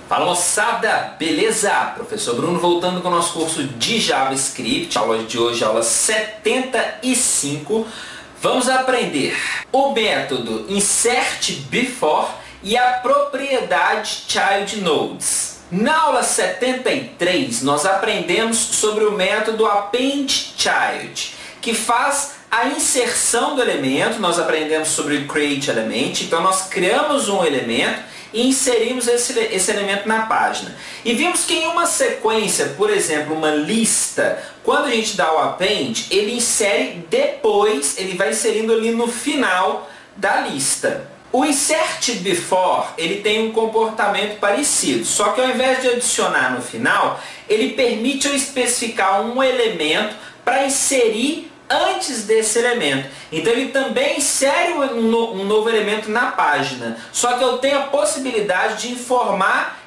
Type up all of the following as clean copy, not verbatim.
Fala moçada, beleza? Professor Bruno voltando com o nosso curso de JavaScript, aula de hoje, aula 75. Vamos aprender o método InsertBefore e a propriedade ChildNodes. Na aula 73, nós aprendemos sobre o método AppendChild, que faz a inserção do elemento. Nós aprendemos sobre o createElement, então nós criamos um elemento e inserimos esse elemento na página. E vimos que em uma sequência, por exemplo, uma lista, quando a gente dá o append, ele insere depois, ele vai inserindo ali no final da lista. O InsertBefore, ele tem um comportamento parecido, só que ao invés de adicionar no final, ele permite eu especificar um elemento para inserir antes desse elemento. Então ele também insere um novo elemento na página, só que eu tenho a possibilidade de informar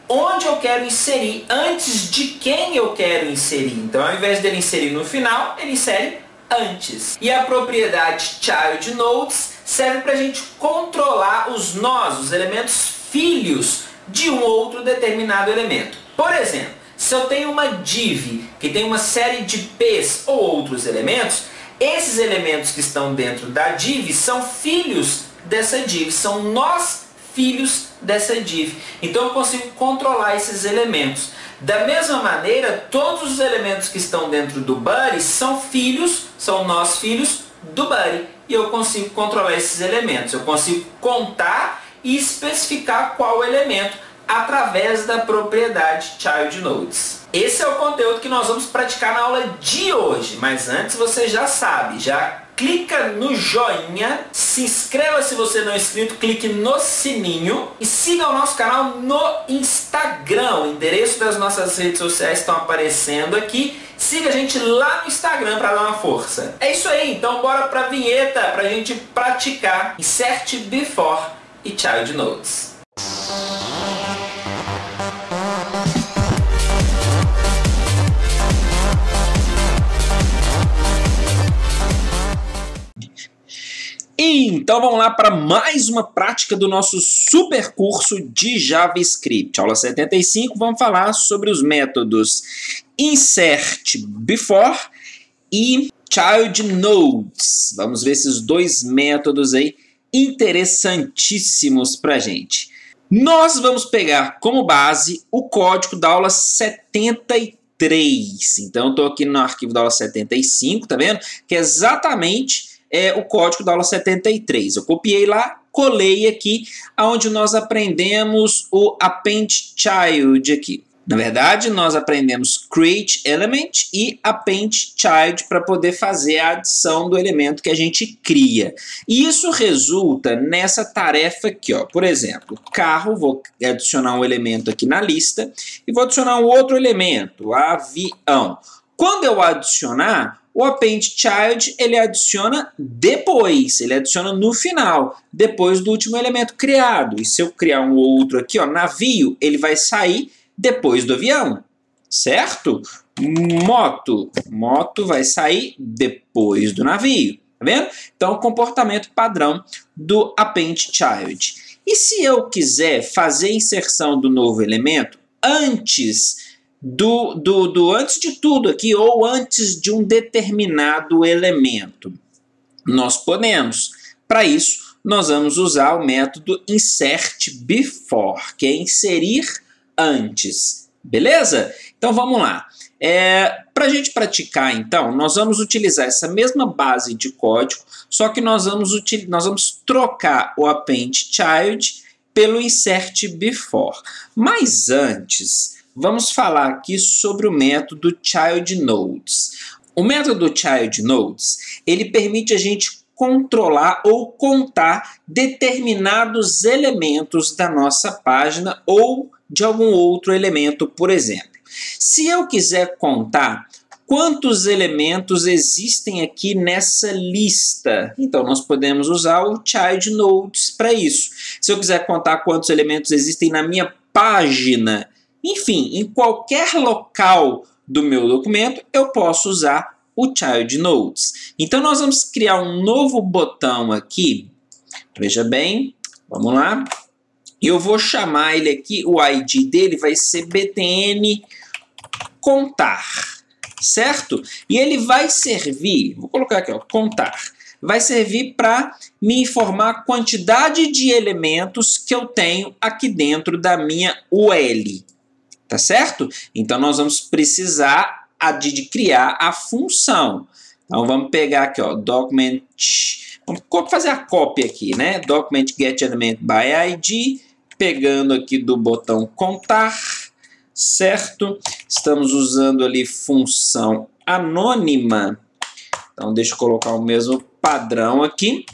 onde eu quero inserir, antes de quem eu quero inserir. Então ao invés dele inserir no final, ele insere antes. E a propriedade ChildNodes serve para a gente controlar os nós, os elementos filhos de um outro determinado elemento. Por exemplo, se eu tenho uma div que tem uma série de P's ou outros elementos, esses elementos que estão dentro da div são filhos dessa div, são nós filhos dessa div. Então eu consigo controlar esses elementos. Da mesma maneira, todos os elementos que estão dentro do body são filhos, são nós filhos do body. E eu consigo controlar esses elementos. Eu consigo contar e especificar qual elemento através da propriedade ChildNodes. Esse é o conteúdo que nós vamos praticar na aula de hoje, mas antes você já sabe, já clica no joinha, se inscreva se você não é inscrito, clique no sininho e siga o nosso canal no Instagram. O endereço das nossas redes sociais estão aparecendo aqui. Siga a gente lá no Instagram para dar uma força. É isso aí, então bora para a vinheta para a gente praticar InsertBefore e ChildNodes. Então vamos lá para mais uma prática do nosso super curso de JavaScript. Aula 75, vamos falar sobre os métodos InsertBefore e ChildNodes. Vamos ver esses dois métodos aí interessantíssimos para a gente. Nós vamos pegar como base o código da aula 73. Então eu estou aqui no arquivo da aula 75, tá vendo? Que é exatamente o código da aula 73. Eu copiei lá, colei aqui, onde nós aprendemos o AppendChild aqui. Na verdade, nós aprendemos createElement e AppendChild para poder fazer a adição do elemento que a gente cria. E isso resulta nessa tarefa aqui, ó. Por exemplo, carro, vou adicionar um elemento aqui na lista e vou adicionar um outro elemento, avião. Quando eu adicionar, o AppendChild, ele adiciona depois, ele adiciona no final, depois do último elemento criado. E se eu criar um outro aqui, ó, navio, ele vai sair depois do avião, certo? Moto vai sair depois do navio, tá vendo? Então, o comportamento padrão do AppendChild. E se eu quiser fazer a inserção do novo elemento antes antes de tudo aqui, ou antes de um determinado elemento, nós podemos. Para isso, nós vamos usar o método InsertBefore, que é inserir antes. Beleza? Então vamos lá. Para a gente praticar, então, nós vamos utilizar essa mesma base de código, só que nós vamos trocar o AppendChild pelo InsertBefore. Mas antes, vamos falar aqui sobre o método ChildNodes. O método ChildNodes, ele permite a gente controlar ou contar determinados elementos da nossa página ou de algum outro elemento, por exemplo. Se eu quiser contar quantos elementos existem aqui nessa lista, então nós podemos usar o ChildNodes para isso. Se eu quiser contar quantos elementos existem na minha página, enfim, em qualquer local do meu documento, eu posso usar o ChildNodes. Então, nós vamos criar um novo botão aqui. Veja bem, vamos lá. E eu vou chamar ele aqui, o ID dele vai ser btn contar, certo? E ele vai servir, vou colocar aqui, ó, contar, vai servir para me informar a quantidade de elementos que eu tenho aqui dentro da minha UL, tá certo? Então nós vamos precisar de criar a função. Então vamos pegar aqui, ó, document, vamos fazer a cópia aqui, né? Document get element by ID, pegando aqui do botão contar, certo? Estamos usando ali função anônima. Então deixa eu colocar o mesmo padrão aqui.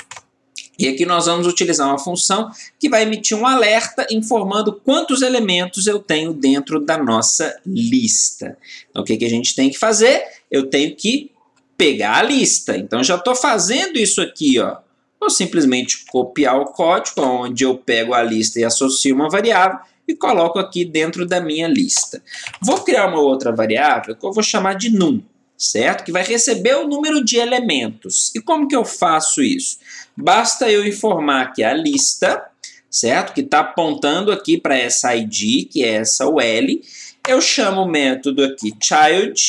E aqui nós vamos utilizar uma função que vai emitir um alerta informando quantos elementos eu tenho dentro da nossa lista. Então o que a gente tem que fazer? Eu tenho que pegar a lista. Então já estou fazendo isso aqui, ó. Vou simplesmente copiar o código, onde eu pego a lista e associo uma variável e coloco aqui dentro da minha lista. Vou criar uma outra variável que eu vou chamar de num, certo? Que vai receber o número de elementos. E como que eu faço isso? Basta eu informar que a lista, certo? Que está apontando aqui para essa ID, que é essa UL. Eu chamo o método aqui child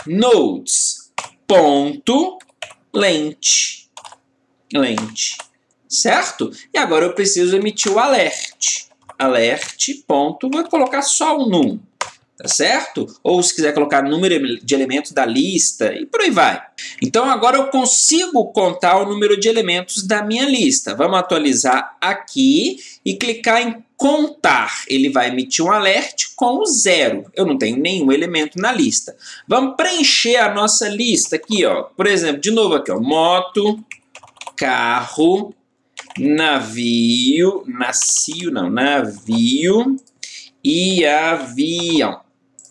nodes ponto length, certo? E agora eu preciso emitir o alert ponto, vou colocar só o num, tá certo? Ou se quiser colocar número de elementos da lista e por aí vai. Então agora eu consigo contar o número de elementos da minha lista. Vamos atualizar aqui e clicar em contar. Ele vai emitir um alert com o 0. Eu não tenho nenhum elemento na lista. Vamos preencher a nossa lista aqui, ó. Por exemplo, de novo aqui, ó, moto, carro, navio e avião.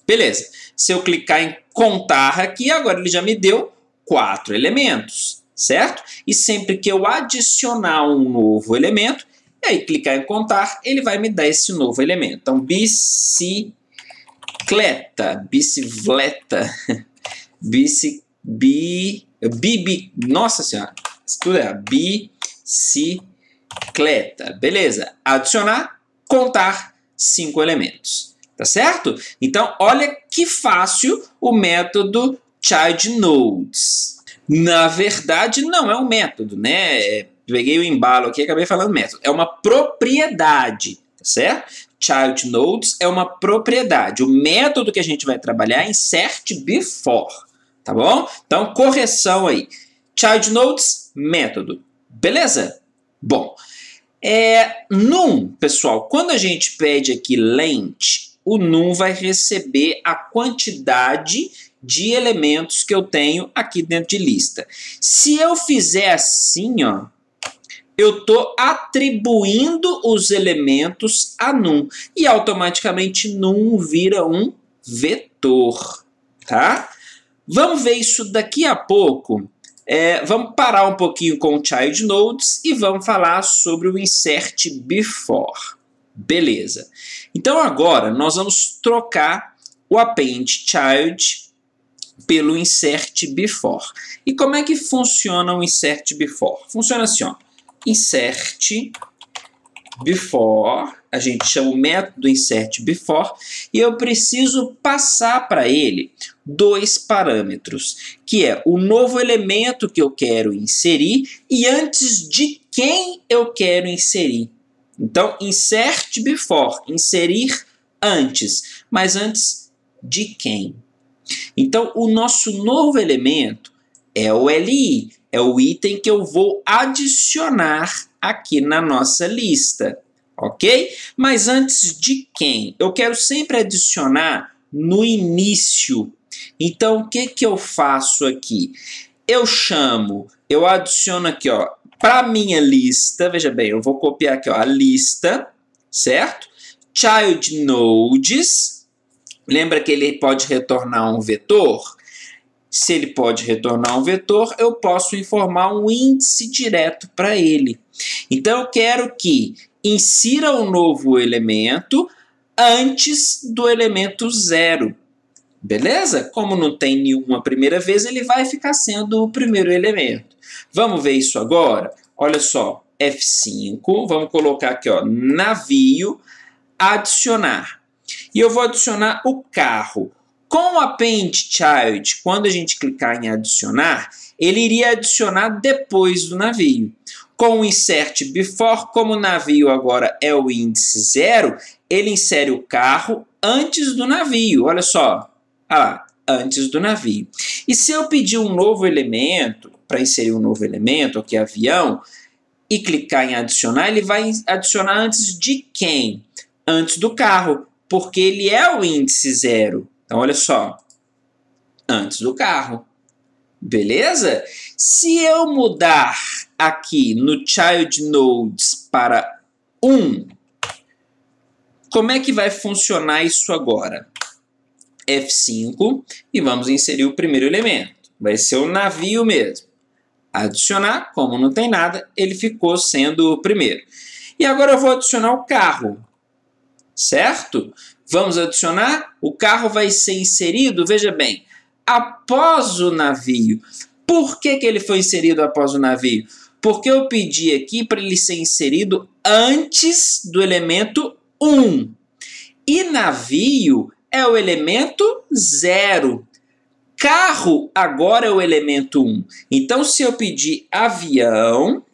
Beleza. Se eu clicar em contar aqui, agora ele já me deu 4 elementos, certo? E sempre que eu adicionar um novo elemento, e aí clicar em contar, ele vai me dar esse novo elemento. Então, bicicleta, nossa senhora, isso tudo é bicicleta, beleza? Adicionar, contar 5 elementos, tá certo? Então, olha que fácil o método childNodes. Na verdade, não é um método, né? Peguei o embalo aqui e acabei falando método. É uma propriedade, tá certo? childNodes é uma propriedade. O método que a gente vai trabalhar é insertBefore, tá bom? Então, correção aí. childNodes, método. Beleza? Bom, num, pessoal, quando a gente pede aqui length, o num vai receber a quantidade de elementos que eu tenho aqui dentro de lista. Se eu fizer assim, ó, eu estou atribuindo os elementos a num. E automaticamente num vira um vetor, tá? Vamos ver isso daqui a pouco. Vamos parar um pouquinho com o childNodes e vamos falar sobre o insertBefore. Beleza. Então agora nós vamos trocar o append child pelo insertBefore. E como é que funciona o insertBefore? Funciona assim, ó. insertBefore, a gente chama o método insertBefore, e eu preciso passar para ele 2 parâmetros, que é o novo elemento que eu quero inserir e antes de quem eu quero inserir. Então, insertBefore, inserir antes, mas antes de quem? Então, o nosso novo elemento é o LI, é o item que eu vou adicionar aqui na nossa lista, ok? Mas antes de quem? Eu quero sempre adicionar no início. Então, o que eu faço aqui? Eu adiciono aqui, ó, para a minha lista, veja bem, eu vou copiar aqui, ó, a lista, certo? childNodes, lembra que ele pode retornar um vetor? Se ele pode retornar um vetor, eu posso informar um índice direto para ele. Então, eu quero que insira um novo elemento antes do elemento 0. Beleza? Como não tem nenhuma primeira vez, ele vai ficar sendo o primeiro elemento. Vamos ver isso agora? Olha só. F5, vamos colocar aqui, ó, navio, adicionar. E eu vou adicionar o carro. Com o append child, quando a gente clicar em adicionar, ele iria adicionar depois do navio. Com o insert before, como o navio agora é o índice 0, ele insere o carro antes do navio. Olha só, olha lá, antes do navio. E se eu pedir um novo elemento, para inserir um novo elemento, aqui avião, e clicar em adicionar, ele vai adicionar antes de quem? Antes do carro, porque ele é o índice 0. Então, olha só, antes do carro. Beleza? Se eu mudar aqui no Child Nodes para 1, como é que vai funcionar isso agora? F5 e vamos inserir o primeiro elemento. Vai ser o navio mesmo. Adicionar, como não tem nada, ele ficou sendo o primeiro. E agora eu vou adicionar o carro. Certo? Vamos adicionar, o carro vai ser inserido, veja bem, após o navio. Por que ele foi inserido após o navio? Porque eu pedi aqui para ele ser inserido antes do elemento 1. E navio é o elemento 0. Carro agora é o elemento 1. Então, se eu pedir avião,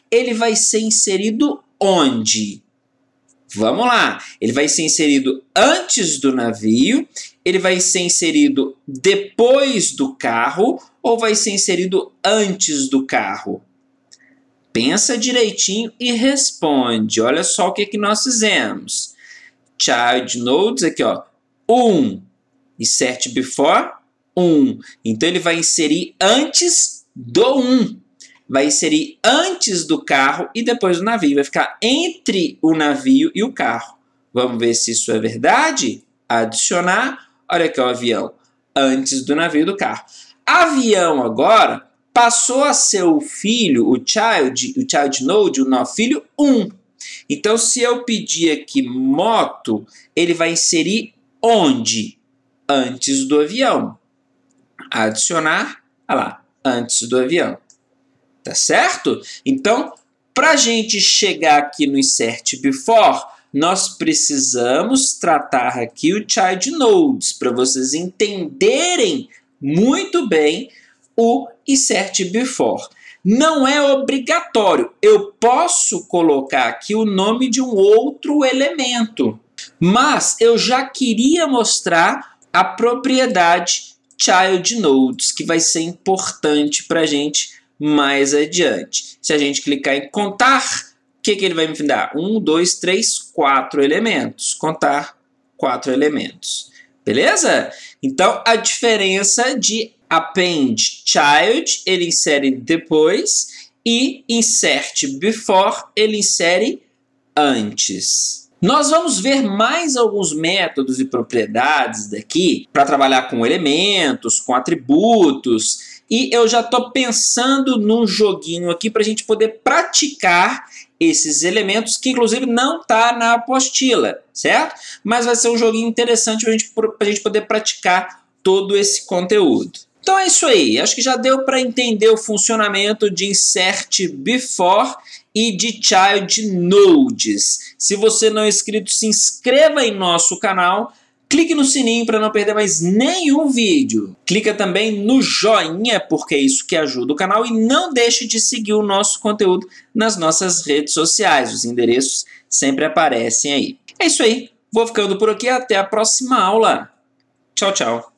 ele vai ser inserido onde? Vamos lá, ele vai ser inserido antes do navio, ele vai ser inserido depois do carro ou vai ser inserido antes do carro? Pensa direitinho e responde. Olha só o que nós fizemos. Child Nodes, aqui ó, 1, insert before 1. Então ele vai inserir antes do 1. Vai inserir antes do carro e depois do navio. Vai ficar entre o navio e o carro. Vamos ver se isso é verdade? Adicionar. Olha aqui o avião. Antes do navio e do carro. Avião agora passou a ser o filho, o child node, o nosso filho 1. Então, se eu pedir aqui moto, ele vai inserir onde? Antes do avião. Adicionar. Olha lá. Antes do avião. Tá certo? Então, para a gente chegar aqui no insert before, nós precisamos tratar aqui o child nodes, para vocês entenderem muito bem o insert before. Não é obrigatório, eu posso colocar aqui o nome de um outro elemento, mas eu já queria mostrar a propriedade child nodes, que vai ser importante para a gente mais adiante. Se a gente clicar em contar, o que ele vai me dar? 1, 2, 3, 4 elementos. Contar 4 elementos. Beleza? Então, a diferença de append child, ele insere depois, e insert before, ele insere antes. Nós vamos ver mais alguns métodos e propriedades daqui para trabalhar com elementos, com atributos. E eu já estou pensando num joguinho aqui para a gente poder praticar esses elementos, que inclusive não está na apostila, certo? Mas vai ser um joguinho interessante para a gente poder praticar todo esse conteúdo. Então é isso aí, acho que já deu para entender o funcionamento de insert before e de child nodes. Se você não é inscrito, se inscreva em nosso canal. Clique no sininho para não perder mais nenhum vídeo. Clica também no joinha, porque é isso que ajuda o canal. E não deixe de seguir o nosso conteúdo nas nossas redes sociais. Os endereços sempre aparecem aí. É isso aí. Vou ficando por aqui. Até a próxima aula. Tchau, tchau.